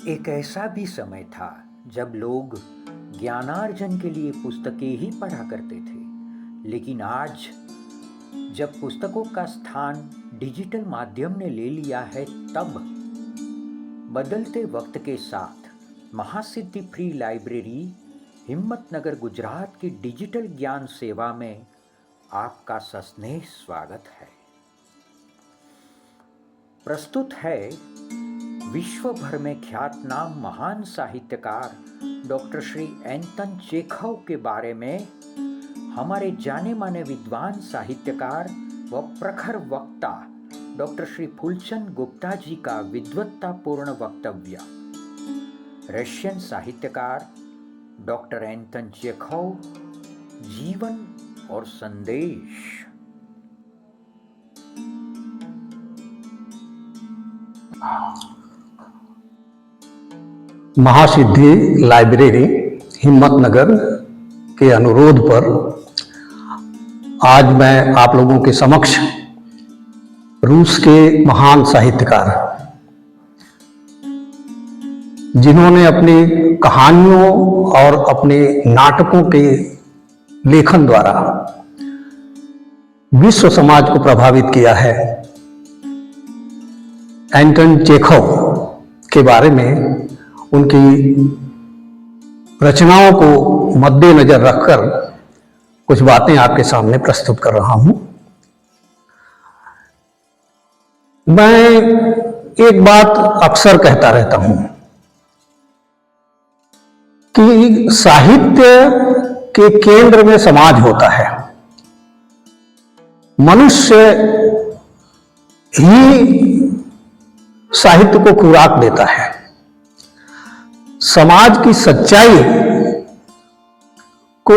एक ऐसा भी समय था जब लोग ज्ञानार्जन के लिए पुस्तकें ही पढ़ा करते थे, लेकिन आज जब पुस्तकों का स्थान डिजिटल माध्यम ने ले लिया है, तब बदलते वक्त के साथ महासिद्धि फ्री लाइब्रेरी हिम्मतनगर गुजरात की डिजिटल ज्ञान सेवा में आपका सस्नेह स्वागत है। प्रस्तुत है विश्व भर में ख्यातनाम महान साहित्यकार डॉक्टर श्री एंटन चेखव के बारे में हमारे जाने माने विद्वान साहित्यकार व प्रखर वक्ता डॉक्टर श्री फूलचंद गुप्ता जी का विद्वत्तापूर्ण वक्तव्य। रशियन साहित्यकार डॉक्टर एंटन चेखव, जीवन और संदेश। महासिद्धि लाइब्रेरी हिम्मतनगर के अनुरोध पर आज मैं आप लोगों के समक्ष रूस के महान साहित्यकार, जिन्होंने अपनी कहानियों और अपने नाटकों के लेखन द्वारा विश्व समाज को प्रभावित किया है, एंटन चेखव के बारे में उनकी रचनाओं को मद्देनजर रखकर कुछ बातें आपके सामने प्रस्तुत कर रहा हूं। मैं एक बात अक्सर कहता रहता हूं कि साहित्य के केंद्र में समाज होता है। मनुष्य ही साहित्य को खुराक देता है। समाज की सच्चाई को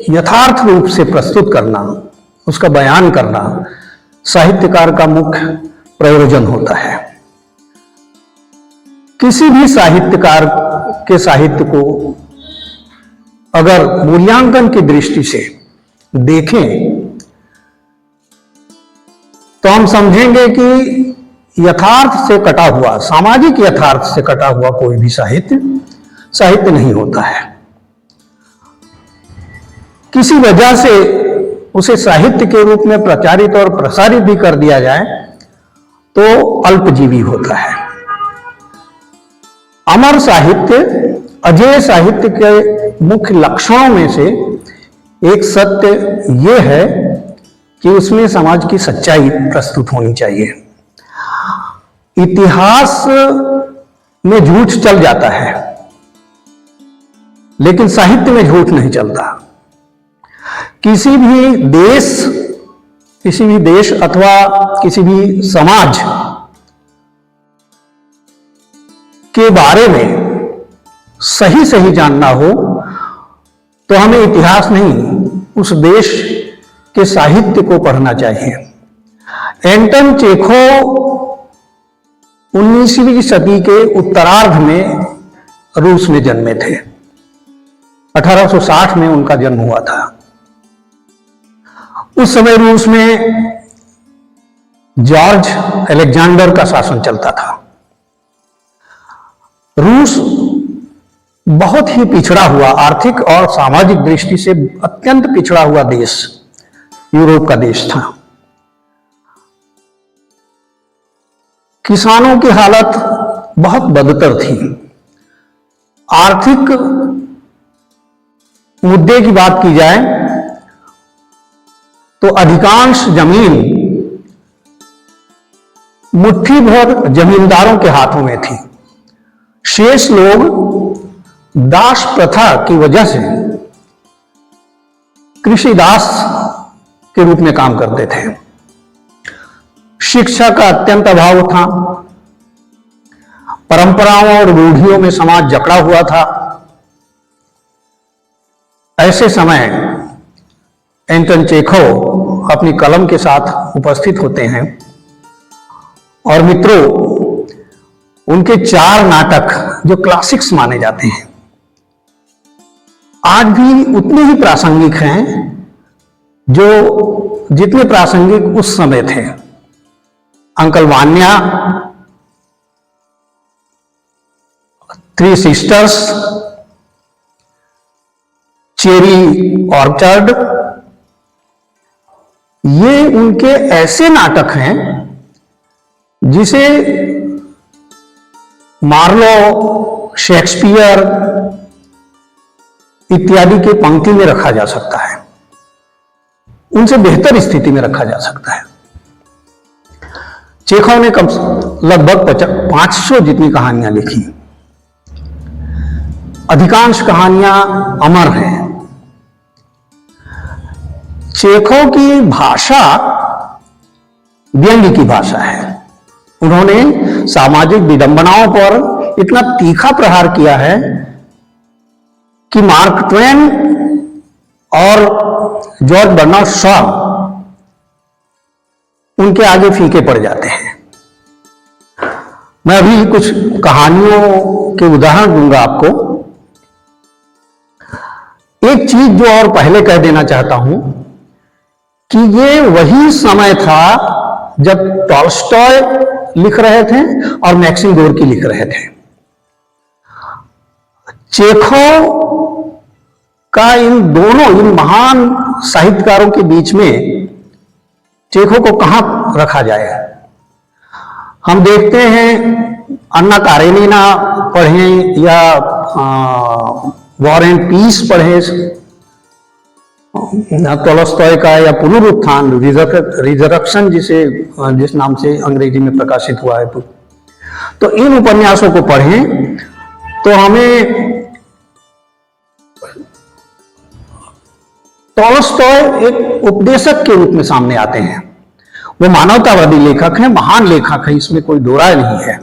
यथार्थ रूप से प्रस्तुत करना, उसका बयान करना साहित्यकार का मुख्य प्रयोजन होता है। किसी भी साहित्यकार के साहित्य को अगर मूल्यांकन की दृष्टि से देखें तो हम समझेंगे कि यथार्थ से कटा हुआ, सामाजिक यथार्थ से कटा हुआ कोई भी साहित्य नहीं होता है। किसी वजह से उसे साहित्य के रूप में प्रचारित और प्रसारित भी कर दिया जाए तो अल्पजीवी होता है। अमर साहित्य, अजेय साहित्य के मुख्य लक्षणों में से एक सत्य यह है कि उसमें समाज की सच्चाई प्रस्तुत होनी चाहिए। इतिहास में झूठ चल जाता है, लेकिन साहित्य में झूठ नहीं चलता। किसी भी देश अथवा किसी भी समाज के बारे में सही जानना हो तो हमें इतिहास नहीं, उस देश के साहित्य को पढ़ना चाहिए। एंटन चेखव 19वीं सदी के उत्तरार्ध में रूस में जन्मे थे। 1860 में उनका जन्म हुआ था। उस समय रूस में जॉर्ज अलेक्जेंडर का शासन चलता था। रूस बहुत ही पिछड़ा हुआ, आर्थिक और सामाजिक दृष्टि से अत्यंत पिछड़ा हुआ देश, यूरोप का देश था। किसानों की हालत बहुत बदतर थी। आर्थिक मुद्दे की बात की जाए तो अधिकांश जमीन मुट्ठी भर जमींदारों के हाथों में थी। शेष लोग दास प्रथा की वजह से कृषि दास के रूप में काम करते थे। शिक्षा का अत्यंत अभाव था। परंपराओं और रूढ़ियों में समाज जकड़ा हुआ था। ऐसे समय एंटन चेखव अपनी कलम के साथ उपस्थित होते हैं और मित्रों, उनके 4 नाटक जो क्लासिक्स माने जाते हैं, आज भी उतने ही प्रासंगिक हैं जितने प्रासंगिक उस समय थे। Uncle Vanya, three sisters, cherry orchard, ये उनके ऐसे नाटक हैं जिसे मार्लो, शेक्सपियर इत्यादि के पंक्ति में रखा जा सकता है, उनसे बेहतर स्थिति में रखा जा सकता है। चेखव ने लगभग 500 जितनी कहानियां लिखी। अधिकांश कहानियां अमर हैं। चेखव की भाषा व्यंग्य की भाषा है। उन्होंने सामाजिक विडंबनाओं पर इतना तीखा प्रहार किया है कि मार्क ट्वेन और जॉर्ज बर्नार्ड शॉ उनके आगे फीके पड़ जाते हैं। मैं अभी कुछ कहानियों के उदाहरण दूंगा आपको। एक चीज जो और पहले कह देना चाहता हूं कि ये वही समय था जब टॉल्स्टॉय लिख रहे थे और मैक्सिम गोर्की लिख रहे थे। चेखव का इन महान साहित्यकारों के बीच में चेखव को कहां रखा जाए? हम देखते हैं अन्ना कारेनिना पढ़ें या वॉर एंड पीस पढ़ें, टॉल्स्टॉय का, या पुनरुत्थान, रिजरेक्शन जिस नाम से अंग्रेजी में प्रकाशित हुआ है, तो इन उपन्यासों को पढ़ें तो हमें टॉल्स्टॉय एक उपदेशक के रूप में सामने आते हैं। वो मानवतावादी लेखक हैं, महान लेखक हैं, इसमें कोई दो राय नहीं है।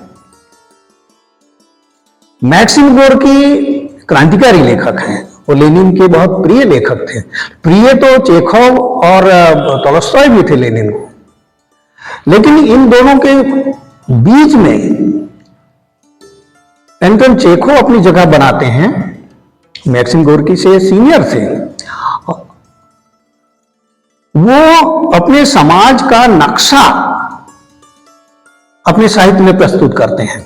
मैक्सिम गोर्की क्रांतिकारी लेखक हैं, वो लेनिन के बहुत प्रिय लेखक थे। प्रिय तो चेखव और टॉल्स्टॉय भी थे लेनिन को, लेकिन इन दोनों के बीच में एंटन चेखव अपनी जगह बनाते हैं। मैक्सिम गोर्की से सीनियर थे। वो अपने समाज का नक्शा अपने साहित्य में प्रस्तुत करते हैं।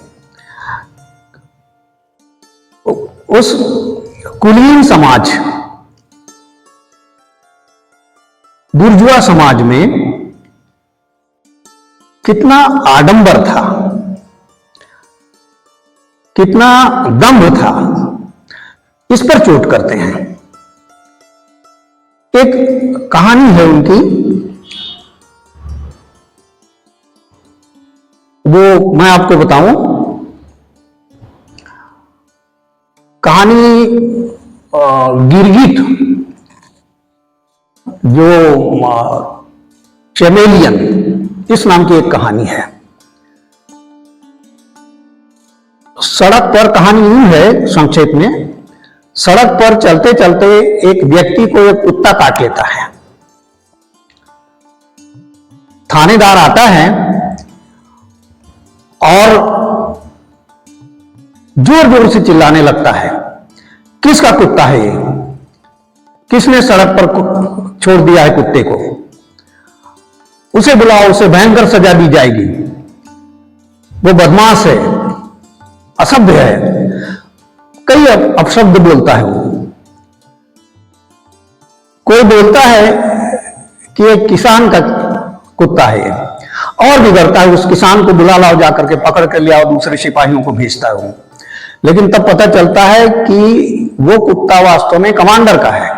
उस कुलीन समाज, बुर्जुआ समाज में कितना आडंबर था, कितना दंभ था, इस पर चोट करते हैं। एक कहानी है उनकी, वो मैं आपको बताऊं। कहानी गिरगिट, जो चैमेलियन, इस नाम की एक कहानी है। सड़क पर कहानी यूं है संक्षेप में, सड़क पर चलते चलते एक व्यक्ति को एक कुत्ता काट लेता है। थानेदार आता है और जोर जोर से चिल्लाने लगता है, किसका कुत्ता है ये? किसने सड़क पर छोड़ दिया है कुत्ते को? उसे बुलाओ, उसे भयंकर सजा दी जाएगी। वो बदमाश है, असभ्य है, कई अपशब्द बोलता है वो। कोई बोलता है कि एक किसान का कुत्ता है, और बिगड़ता है, उस किसान को बुला लाओ, जाकर के पकड़ कर ले आओ, दूसरे सिपाहियों को भेजता है वो। लेकिन तब पता चलता है कि वो कुत्ता वास्तव में कमांडर का है।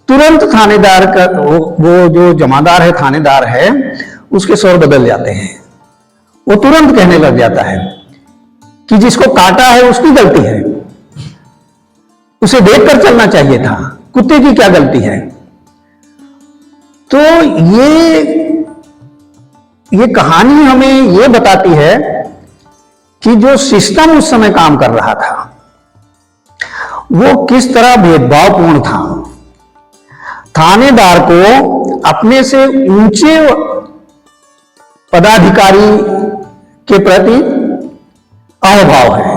तुरंत थानेदार का, वो जो जमादार है, थानेदार है, उसके स्वर बदल जाते हैं। वो तुरंत कहने लग जाता है कि जिसको काटा है उसकी गलती है, उसे देखकर चलना चाहिए था, कुत्ते की क्या गलती है? तो ये कहानी हमें ये बताती है कि जो सिस्टम उस समय काम कर रहा था वो किस तरह भेदभावपूर्ण था। थानेदार को अपने से ऊंचे पदाधिकारी के प्रति अहभाव है,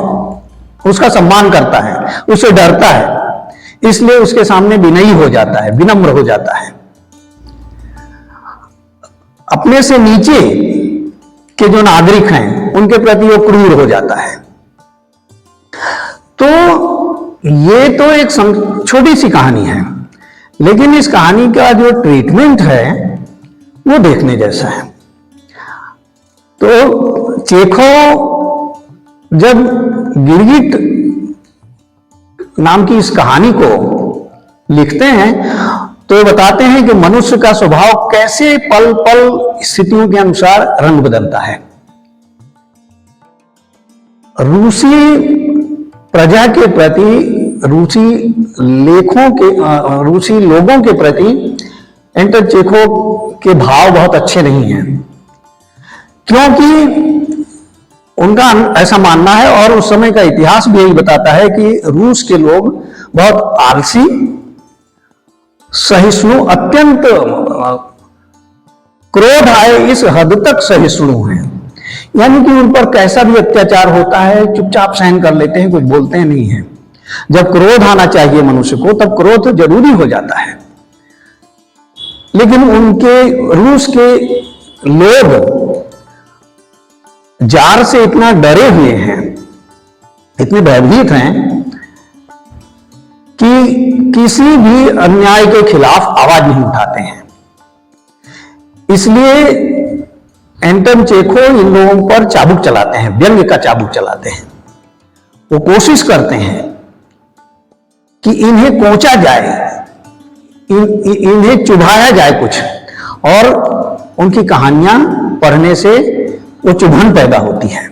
उसका सम्मान करता है, उसे डरता है, इसलिए उसके सामने विनयी हो जाता है, विनम्र हो जाता है। अपने से नीचे के जो नागरिक हैं उनके प्रति वो क्रूर हो जाता है। ये तो एक छोटी सी कहानी है, लेकिन इस कहानी का जो ट्रीटमेंट है वो देखने जैसा है। तो चेखव जब गिरगिट नाम की इस कहानी को लिखते हैं तो बताते हैं कि मनुष्य का स्वभाव कैसे पल पल स्थितियों के अनुसार रंग बदलता है। रूसी प्रजा के प्रति, रूसी लोगों के प्रति एंटन चेखव के भाव बहुत अच्छे नहीं हैं, क्योंकि उनका ऐसा मानना है और उस समय का इतिहास भी यही बताता है कि रूस के लोग बहुत आलसी, सहिष्णु, अत्यंत क्रोध आए इस हद तक सहिष्णु हैं, यानी कि उन पर कैसा भी अत्याचार होता है चुपचाप सहन कर लेते हैं, कुछ बोलते हैं नहीं है। जब क्रोध आना चाहिए मनुष्य को तब क्रोध जरूरी हो जाता है, लेकिन उनके रूस के लोग जार से इतना डरे हुए हैं, इतने भयभीत हैं कि किसी भी अन्याय के खिलाफ आवाज नहीं उठाते हैं। इसलिए एंटन चेखव इन लोगों पर चाबुक चलाते हैं, व्यंग्य का चाबुक चलाते हैं। वो कोशिश करते हैं कि इन्हें कोंचा जाए, इन्हें चुभाया जाए कुछ, और उनकी कहानियां पढ़ने से वो चुभन पैदा होती है।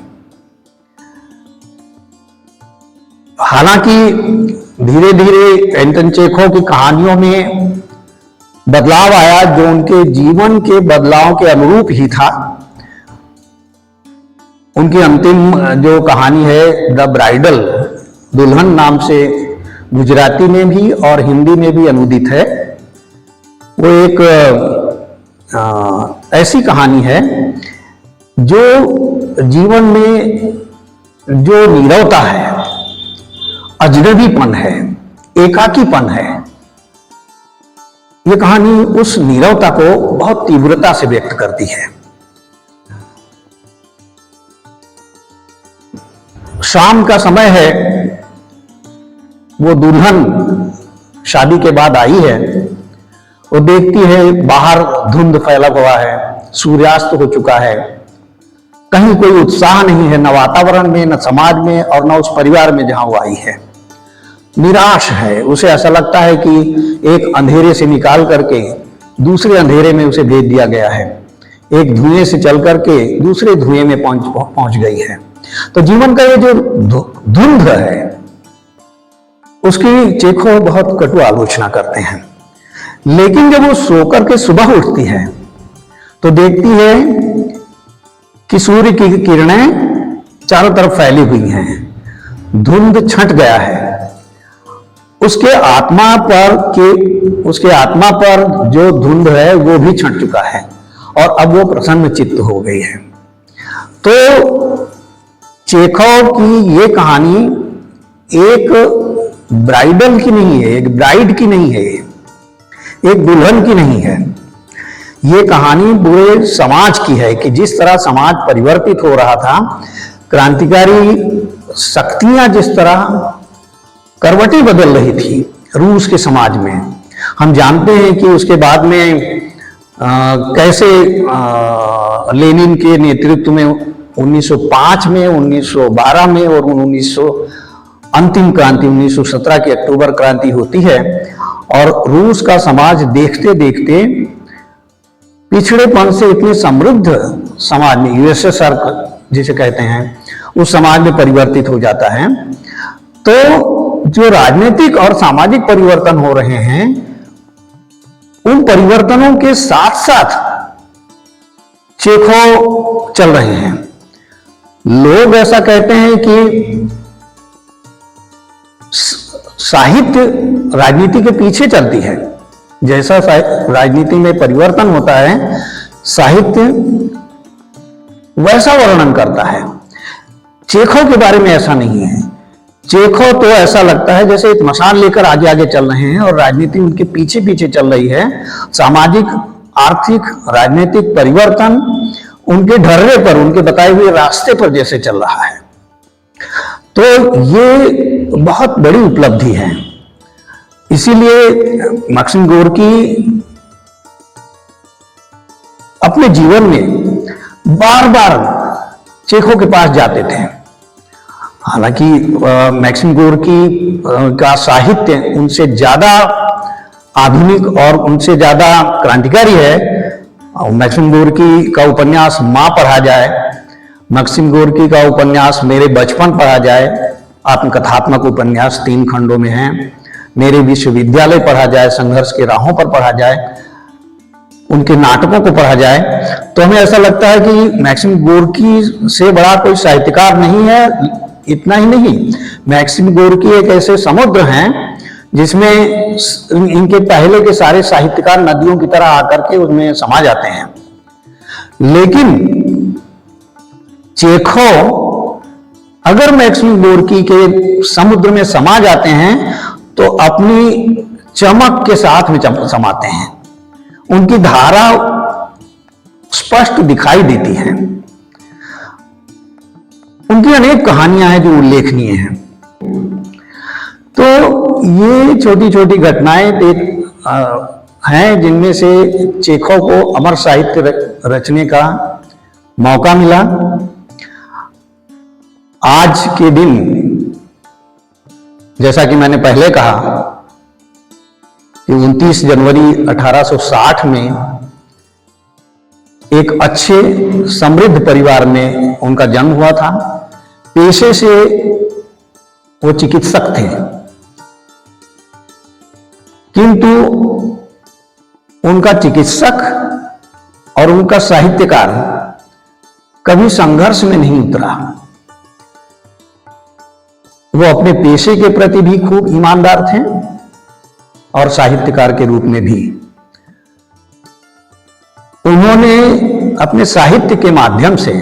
हालांकि धीरे धीरे एंटन चेखव की कहानियों में बदलाव आया जो उनके जीवन के बदलाव के अनुरूप ही था। उनकी अंतिम जो कहानी है द ब्राइडल, दुल्हन नाम से गुजराती में भी और हिंदी में भी अनुदित है। वो एक ऐसी कहानी है जो जीवन में जो नीरवता है, अजनबीपन है, एकाकीपन है, ये कहानी उस नीरवता को बहुत तीव्रता से व्यक्त करती है। शाम का समय है, वो दुल्हन शादी के बाद आई है, वो देखती है बाहर धुंध फैला हुआ है, सूर्यास्त हो चुका है, कहीं कोई उत्साह नहीं है, न वातावरण में, न समाज में और न उस परिवार में जहां वो आई है। निराश है, उसे ऐसा लगता है कि एक अंधेरे से निकाल करके दूसरे अंधेरे में उसे भेज दिया गया है, एक धुएं से चल करके दूसरे धुएं में पहुंच गई है। तो जीवन का ये जो धुंध है उसकी चेखव बहुत कटु आलोचना करते हैं। लेकिन जब वो सोकर के सुबह उठती है तो देखती है कि सूर्य की किरणें चारों तरफ फैली हुई हैं, धुंध छंट गया है, उसके आत्मा पर जो धुंध है वो भी छंट चुका है और अब वो प्रसन्न चित्त हो गई है। तो चेखव की ये कहानी एक ब्राइडल की नहीं है, एक ब्राइड की नहीं है, एक दुल्हन की नहीं है। ये कहानी पूरे समाज की है कि जिस तरह समाज परिवर्तित हो रहा था, क्रांतिकारी शक्तियां जिस तरह करवटें बदल रही थी रूस के समाज में। हम जानते हैं कि उसके बाद में कैसे लेनिन के नेतृत्व में 1905 में, 1912 में और 1900 अंतिम क्रांति 1917 की अक्टूबर क्रांति होती है और रूस का समाज देखते देखते पिछड़ेपन से इतने समृद्ध समाज में, यूएसएसआर जिसे कहते हैं, उस समाज में परिवर्तित हो जाता है। तो जो राजनीतिक और सामाजिक परिवर्तन हो रहे हैं, उन परिवर्तनों के साथ साथ चेखव चल रहे हैं। लोग ऐसा कहते हैं कि साहित्य राजनीति के पीछे चलती है। जैसा राजनीति में परिवर्तन होता है, साहित्य वैसा वर्णन करता है। चेखव के बारे में ऐसा नहीं है। चेखव तो ऐसा लगता है जैसे एक मशाल लेकर आगे आगे चल रहे हैं और राजनीति उनके पीछे पीछे चल रही है। सामाजिक, आर्थिक, राजनीतिक परिवर्तन उनके ढर्रे पर, उनके बताए हुए रास्ते पर जैसे चल रहा है। तो ये बहुत बड़ी उपलब्धि है। इसीलिए मैक्सिम गोर्की अपने जीवन में बार बार चेखोव के पास जाते थे। हालांकि मैक्सिम गोर्की का साहित्य उनसे ज्यादा आधुनिक और उनसे ज्यादा क्रांतिकारी है। मैक्सिम गोर्की का उपन्यास मां पढ़ा जाए, मैक्सिम गोर्की का उपन्यास मेरे बचपन पढ़ा जाए, आत्मकथात्मक उपन्यास 3 खंडों में है, मेरे विश्वविद्यालय पढ़ा जाए, संघर्ष के राहों पर पढ़ा जाए, उनके नाटकों को पढ़ा जाए, तो हमें ऐसा लगता है कि मैक्सिम गोर्की से बड़ा कोई साहित्यकार नहीं है। इतना ही नहीं, मैक्सिम गोर्की एक ऐसे समुद्र हैं जिसमें इनके पहले के सारे साहित्यकार नदियों की तरह आकर के उसमें समा जाते हैं। लेकिन चेखोव अगर मैक्सिम गोर्की के समुद्र में समा जाते हैं तो अपनी चमक के साथ में समाते हैं। उनकी धारा स्पष्ट दिखाई देती है। उनकी अनेक कहानियां हैं जो उल्लेखनीय हैं। तो ये छोटी छोटी घटनाएं हैं जिनमें से चेखोव को अमर साहित्य रचने का मौका मिला। आज के दिन, जैसा कि मैंने पहले कहा कि 29 जनवरी 1860 में एक अच्छे समृद्ध परिवार में उनका जन्म हुआ था। पेशे से वो चिकित्सक थे, किंतु उनका चिकित्सक और उनका साहित्यकार कभी संघर्ष में नहीं उतरा। वो अपने पेशे के प्रति भी खूब ईमानदार थे और साहित्यकार के रूप में भी। उन्होंने अपने साहित्य के माध्यम से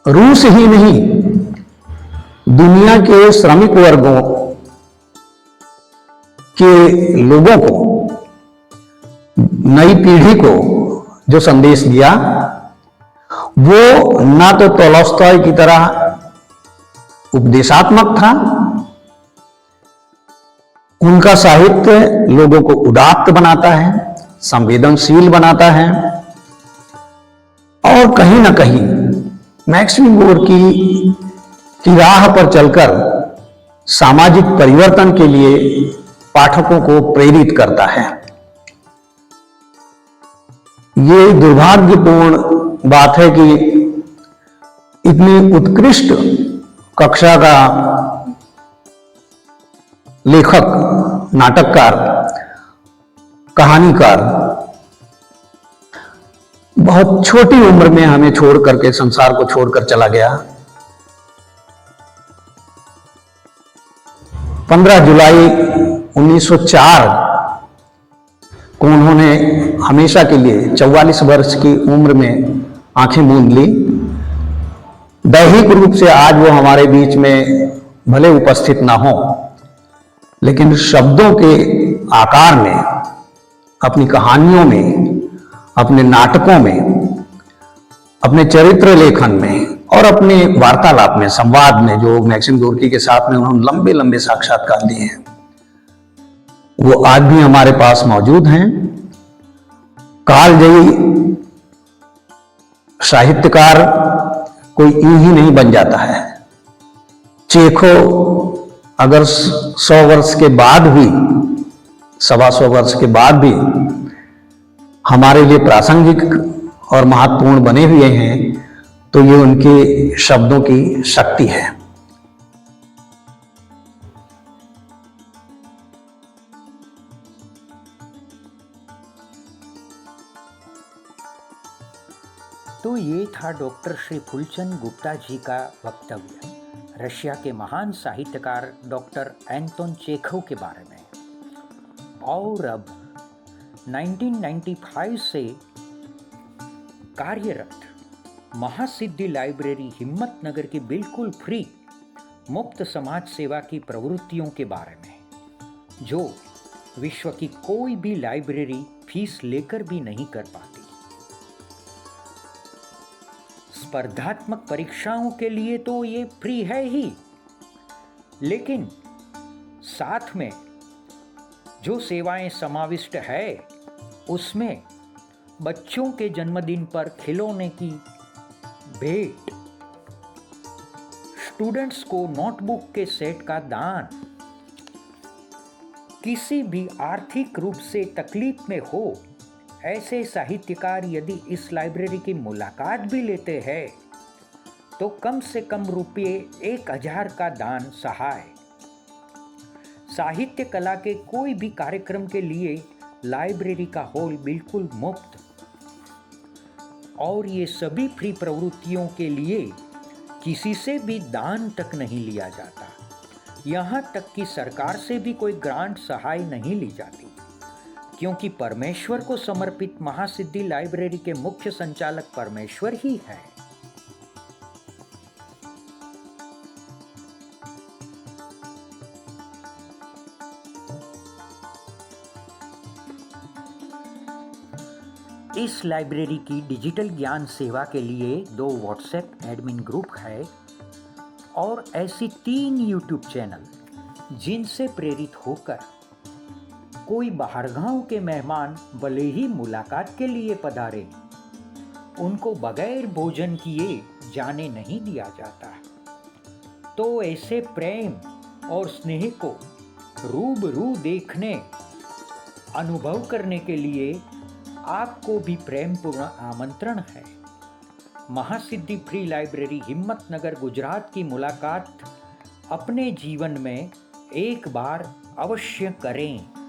रूस ही नहीं, दुनिया के श्रमिक वर्गों के लोगों को, नई पीढ़ी को जो संदेश दिया, वो ना तो टॉलस्टॉय की तरह उपदेशात्मक था। उनका साहित्य लोगों को उदात्त बनाता है, संवेदनशील बनाता है, और कहीं ना कहीं मैक्सिम गोर्की की राह पर चलकर सामाजिक परिवर्तन के लिए पाठकों को प्रेरित करता है। ये दुर्भाग्यपूर्ण बात है कि इतनी उत्कृष्ट कक्षा का लेखक, नाटककार, कहानीकार बहुत छोटी उम्र में हमें छोड़ करके, संसार को छोड़कर चला गया। 15 जुलाई 1904 को उन्होंने हमेशा के लिए 44 वर्ष की उम्र में आंखें मूंद ली। दैहिक रूप से आज वो हमारे बीच में भले उपस्थित ना हो, लेकिन शब्दों के आकार में, अपनी कहानियों में, अपने नाटकों में, अपने चरित्र लेखन में और अपने वार्तालाप में, संवाद में, जो मैक्सिम गोर्की के साथ में उन्होंने लंबे लंबे साक्षात्कार दिए हैं, वो आज भी हमारे पास मौजूद हैं। कालजयी साहित्यकार कोई यूं ही नहीं बन जाता है। चेखोव अगर 100 वर्ष के बाद भी, 125 वर्ष के बाद भी हमारे लिए प्रासंगिक और महत्वपूर्ण बने हुए हैं, तो ये उनके शब्दों की शक्ति है। तो ये था डॉक्टर श्री फूलचंद गुप्ता जी का वक्तव्य रशिया के महान साहित्यकार डॉक्टर एंटोन चेखोव के बारे में। और अब 1995 से कार्यरत महासिद्धि लाइब्रेरी हिम्मतनगर की बिल्कुल फ्री मुक्त समाज सेवा की प्रवृत्तियों के बारे में, जो विश्व की कोई भी लाइब्रेरी फीस लेकर भी नहीं कर पाती। स्पर्धात्मक परीक्षाओं के लिए तो ये फ्री है ही, लेकिन साथ में जो सेवाएं समाविष्ट है उसमें बच्चों के जन्मदिन पर खिलौने की भेंट, स्टूडेंट्स को नोटबुक के सेट का दान, किसी भी आर्थिक रूप से तकलीफ में हो ऐसे साहित्यकार यदि इस लाइब्रेरी की मुलाकात भी लेते हैं तो कम से कम रुपये 1000 का दान सहाय। साहित्य कला के कोई भी कार्यक्रम के लिए लाइब्रेरी का हॉल बिल्कुल मुफ्त, और ये सभी फ्री प्रवृत्तियों के लिए किसी से भी दान तक नहीं लिया जाता। यहाँ तक कि सरकार से भी कोई ग्रांट सहाय नहीं ली जाती, क्योंकि परमेश्वर को समर्पित महासिद्धि लाइब्रेरी के मुख्य संचालक परमेश्वर ही हैं। इस लाइब्रेरी की डिजिटल ज्ञान सेवा के लिए 2 व्हाट्सएप एडमिन ग्रुप है और ऐसी 3 यूट्यूब चैनल जिनसे प्रेरित होकर कोई बाहरगांव के मेहमान भले ही मुलाकात के लिए पधारे, उनको बगैर भोजन किए जाने नहीं दिया जाता। तो ऐसे प्रेम और स्नेह को रूबरू देखने, अनुभव करने के लिए आपको भी प्रेमपूर्ण आमंत्रण है। महासिद्धि फ्री लाइब्रेरी हिम्मतनगर गुजरात की मुलाकात अपने जीवन में एक बार अवश्य करें।